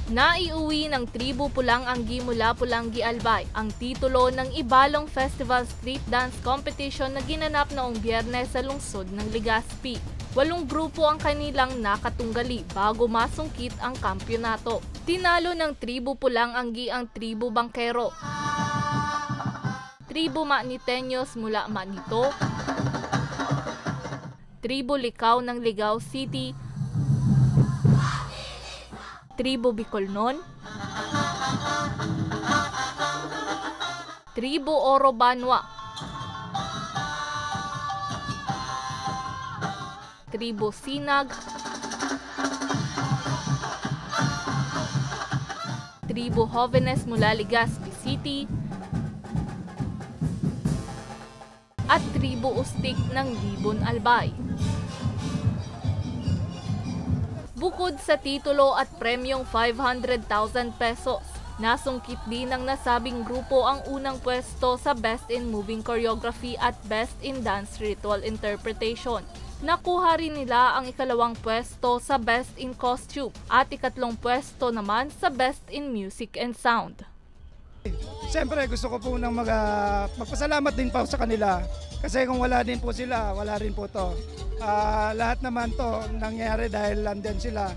Naiuwi ng Tribu Pulang Anggi mula Pulanggi, Albay ang titulo ng Ibalong Festival Street Dance Competition na ginanap noong Biyernes sa lungsod ng Legazpi. 8 grupo ang kanilang nakatunggali bago masungkit ang kampyonato. Tinalo ng Tribu Pulang Anggi ang Tribu Bangkero, Tribu Maniteños mula Manito, Tribu Licao ng Ligao City, Tribu Bicolnon, Tribu Oro Banwa, Tribu Sinag, Tribu Jovenes mula Legazpi City, at Tribu Ustik ng Libon, Albay. Bukod sa titulo at premyong 500,000 pesos, nasungkit din ng nasabing grupo ang unang pwesto sa Best in Moving Choreography at Best in Dance Ritual Interpretation. Nakuha rin nila ang ikalawang pwesto sa Best in Costume at ikatlong pwesto naman sa Best in Music and Sound. Siyempre gusto ko po nang magpasalamat din po sa kanila kasi kung wala din po sila, wala rin po to. Lahat naman to nangyari dahil nandyan sila.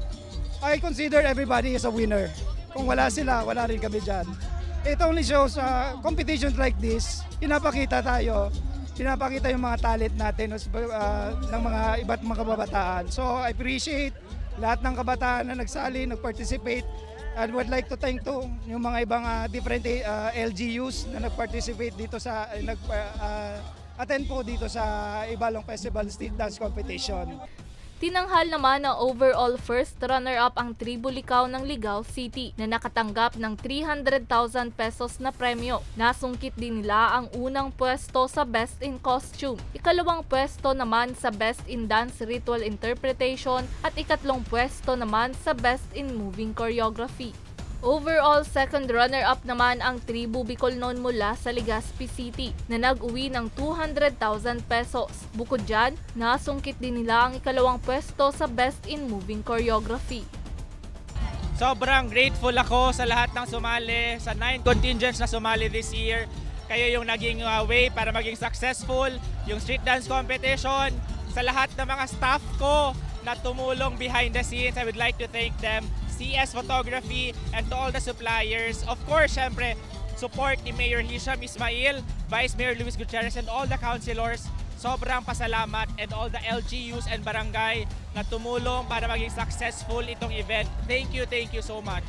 I consider everybody is a winner. Kung wala sila, wala rin kami dyan. It only shows competitions like this, pinapakita yung mga talent natin ng mga iba't mga kababataan. So I appreciate lahat ng kabataan na nagsali, nag-participate. I would like to thank yung mga ibang different LGUs na nag-participate dito sa attend po dito sa Ibalong Festival Street Dance Competition. Tinanghal naman na overall first runner-up ang Tribu Licao ng Ligao City na nakatanggap ng 300,000 pesos na premyo. Nasungkit din nila ang unang pwesto sa Best in Costume, ikalawang pwesto naman sa Best in Dance Ritual Interpretation at ikatlong pwesto naman sa Best in Moving Choreography. Overall, second runner-up naman ang Tribu Bicolnon mula sa Legazpi City na nag-uwi ng 200,000 pesos. Bukod dyan, nasungkit din nila ang ikalawang pwesto sa Best in Moving Choreography. Sobrang grateful ako sa lahat ng sumali, sa 9 contingents na sumali this year. Kayo yung naging way para maging successful yung street dance competition. Sa lahat ng mga staff ko na tumulong behind the scenes, I would like to thank them. CS Photography and to all the suppliers. Of course, syempre, support ni Mayor Hisham Ismail, Vice Mayor Luis Gutierrez and all the councilors. Sobrang pasalamat and all the LGUs and barangay na tumulong para maging successful itong event. Thank you so much.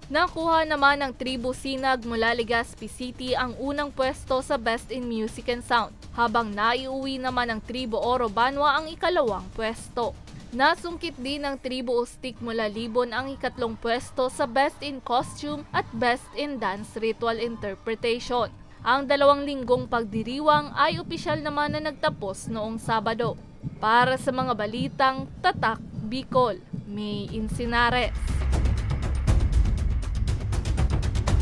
Nakuha naman ng Tribu Sinag mula Legazpi City ang unang pwesto sa Best in Music and Sound, habang naiuwi naman ng Tribu Oro Banwa ang ikalawang pwesto. Nasungkit din ng Tribu Ustik mula Libon ang ikatlong pwesto sa Best in Costume at Best in Dance Ritual Interpretation. Ang 2 linggong pagdiriwang ay opisyal naman na nagtapos noong Sabado. Para sa mga balitang Tatak Bicol, May Insinares.